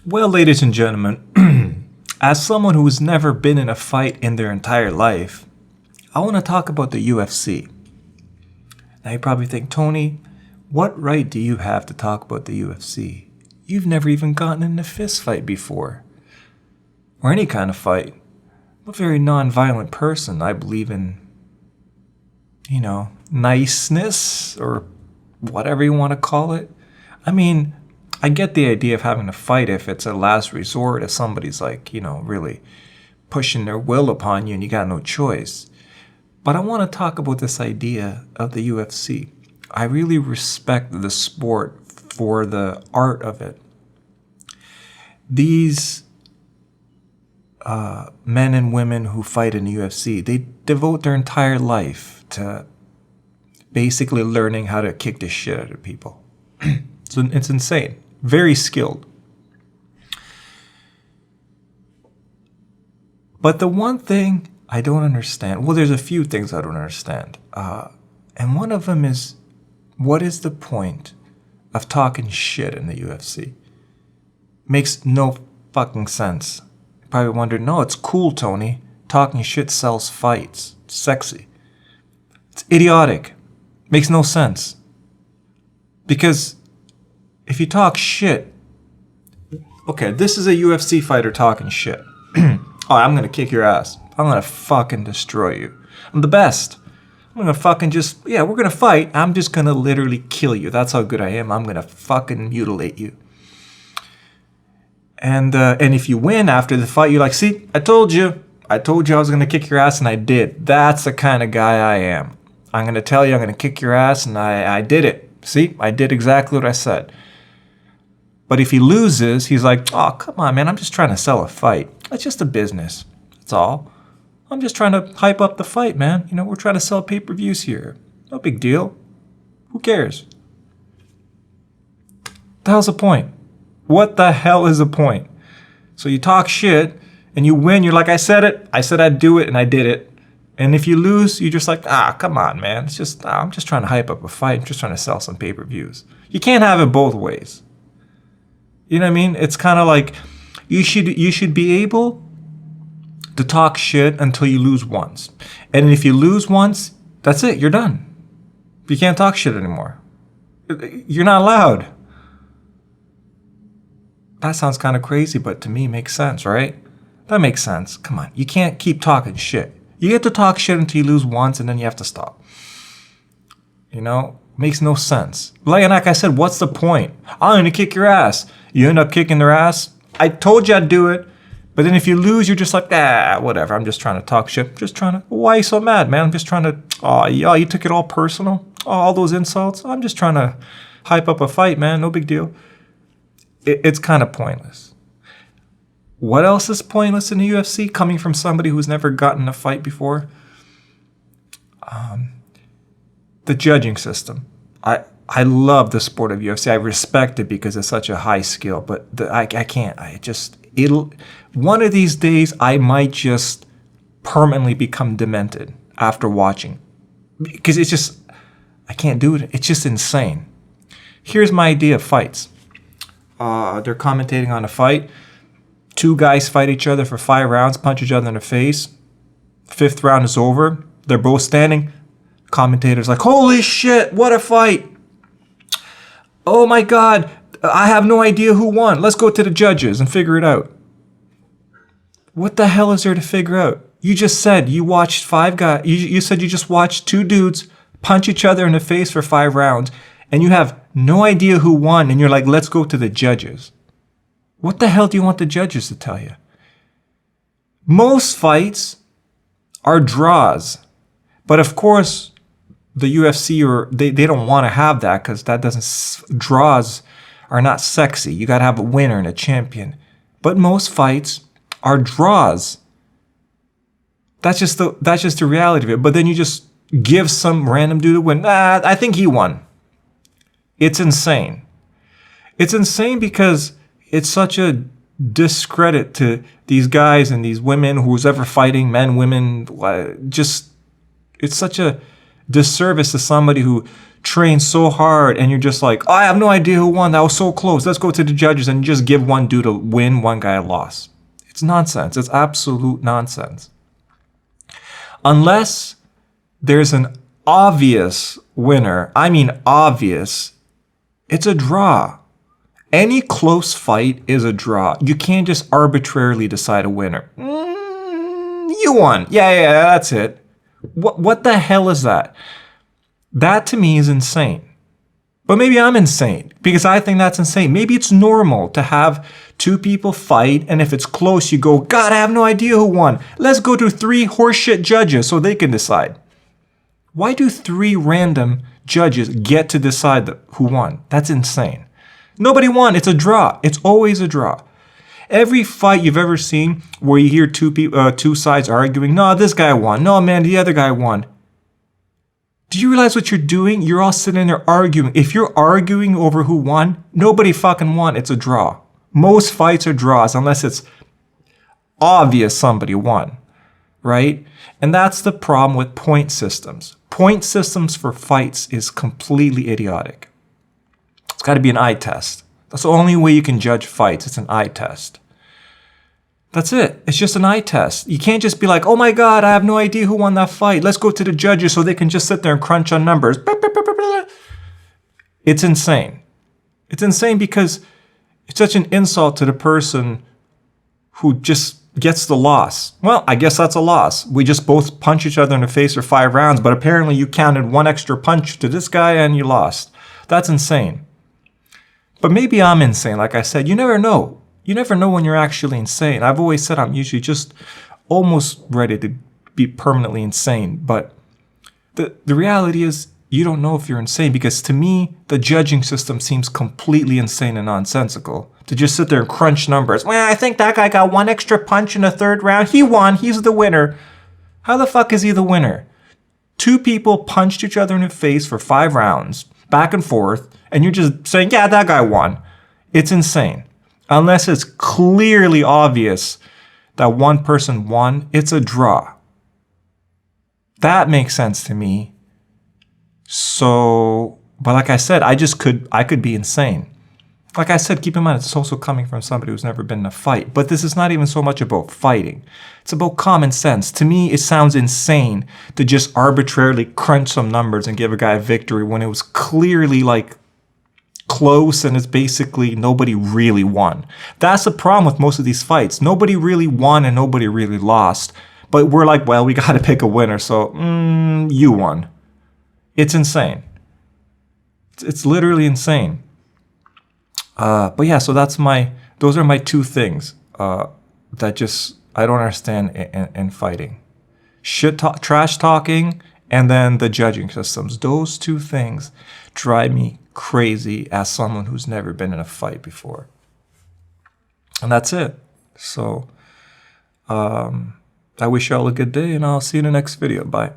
Well, ladies and gentlemen, as someone who's never been in a fight in their entire life, I want to talk about the UFC. Now you probably think, Tony, what right do you have to talk about the UFC? You've never even gotten in a fist fight before. Or any kind of fight. I'm a very non-violent person. I believe in, niceness or whatever you want to call it. I mean, I get the idea of having a fight if it's a last resort, if somebody's really pushing their will upon you and you got no choice. But I want to talk about this idea of the UFC. I really respect the sport for the art of it. These men and women who fight in the UFC, they devote their entire life to basically learning how to kick the shit out of people. So it's insane. Very skilled. But the one thing I don't understand, well, there's a few things I don't understand. And one of them is, what is the point of talking shit in the UFC? Makes no fucking sense. You probably wonder, no, it's cool, Tony. Talking shit sells fights. It's sexy. It's idiotic. Makes no sense. Because if you talk shit, okay, this is a UFC fighter talking shit. Oh, I'm going to kick your ass. I'm going to fucking destroy you. I'm the best. I'm going to fucking we're going to fight. I'm just going to literally kill you. That's how good I am. I'm going to fucking mutilate you. And if you win after the fight, you're like, see, I told you. I told you I was going to kick your ass, and I did. That's the kind of guy I am. I'm going to tell you I'm going to kick your ass, and I did it. See, I did exactly what I said. But if he loses, he's like, oh, come on, man. I'm just trying to sell a fight. It's just a business. That's all. I'm just trying to hype up the fight, man. We're trying to sell pay-per-views here. No big deal. Who cares? The hell's the point? What the hell is the point? So you talk shit and you win. You're like, I said it. I said I'd do it and I did it. And if you lose, you're just like, come on, man. It's just, I'm just trying to hype up a fight. I'm just trying to sell some pay-per-views. You can't have it both ways. You know what I mean? It's kind of like you should be able to talk shit until you lose once. And if you lose once, that's it. You're done. You can't talk shit anymore. You're not allowed. That sounds kind of crazy, but to me, it makes sense, right? That makes sense. Come on. You can't keep talking shit. You get to talk shit until you lose once, and then you have to stop. Makes no sense. Like I said, what's the point? I'm going to kick your ass. You end up kicking their ass. I told you I'd do it. But then if you lose, you're just like, whatever. I'm just trying to talk shit. Why are you so mad, man? I'm just trying to, you took it all personal? All those insults? I'm just trying to hype up a fight, man. No big deal. It's kind of pointless. What else is pointless in the UFC coming from somebody who's never gotten a fight before? The judging system. I love the sport of UFC. I respect it because it's such a high skill, but I can't. One of these days, I might just permanently become demented after watching. Because I can't do it. It's just insane. Here's my idea of fights. They're commentating on a fight. Two guys fight each other for 5 rounds, punch each other in the face. 5th round is over. They're both standing. Commentator's like, holy shit, what a fight. Oh my God, I have no idea who won. Let's go to the judges and figure it out. What the hell is there to figure out? You just said you watched 5 guys. You said you just watched 2 dudes punch each other in the face for 5 rounds, and you have no idea who won, and you're like, let's go to the judges. What the hell do you want the judges to tell you? Most fights are draws. But of course, the UFC, they don't want to have that because draws are not sexy. You got to have a winner and a champion. But most fights are draws. That's just the reality of it. But then you just give some random dude a win. I think he won. It's insane. It's insane because it's such a discredit to these guys and these women, who's ever fighting, men, women, it's such a disservice to somebody who trained so hard and you're just like, oh, I have no idea who won. That was so close. Let's go to the judges and just give one dude a win, one guy a loss. It's nonsense. It's absolute nonsense. Unless there's an obvious winner, I mean obvious, it's a draw. Any close fight is a draw. You can't just arbitrarily decide a winner. You won. Yeah, that's it. What the hell is that? That to me is insane. But maybe I'm insane because I think that's insane. Maybe it's normal to have two people fight, and if it's close, you go, God, I have no idea who won. Let's go to 3 horseshit judges so they can decide. Why do 3 random judges get to decide who won? That's insane. Nobody won. It's a draw. It's always a draw. Every fight you've ever seen where you hear two sides arguing, no, this guy won. No, man, the other guy won. Do you realize what you're doing? You're all sitting there arguing. If you're arguing over who won, nobody fucking won. It's a draw. Most fights are draws unless it's obvious somebody won, right? And that's the problem with point systems. Point systems for fights is completely idiotic. It's got to be an eye test. That's the only way you can judge fights. It's an eye test. That's it. It's just an eye test. You can't just be like, oh my God, I have no idea who won that fight. Let's go to the judges so they can just sit there and crunch on numbers. It's insane. It's insane because it's such an insult to the person who just gets the loss. Well, I guess that's a loss. We just both punch each other in the face for 5 rounds, but apparently you counted 1 extra punch to this guy and you lost. That's insane. But maybe I'm insane. Like I said, you never know. You never know when you're actually insane. I've always said I'm usually just almost ready to be permanently insane. But the reality is you don't know if you're insane because to me, the judging system seems completely insane and nonsensical. To just sit there and crunch numbers. Well, I think that guy got 1 extra punch in the 3rd round. He won. He's the winner. How the fuck is he the winner? 2 people punched each other in the face for 5 rounds, back and forth, and you're just saying, yeah, that guy won. It's insane. Unless it's clearly obvious that one person won, it's a draw. That makes sense to me. So, but like I said, I could be insane. Like I said, keep in mind, it's also coming from somebody who's never been in a fight. But this is not even so much about fighting. It's about common sense. To me, it sounds insane to just arbitrarily crunch some numbers and give a guy a victory when it was clearly like close and it's basically nobody really won. That's the problem with most of these fights. Nobody really won and nobody really lost. But we're like, well, we got to pick a winner. So you won. It's insane. It's literally insane. But yeah, so those are my 2 things that just I don't understand in fighting. Trash talking, and then the judging systems. Those 2 things drive me crazy as someone who's never been in a fight before. And that's it. So I wish y'all a good day, and I'll see you in the next video. Bye.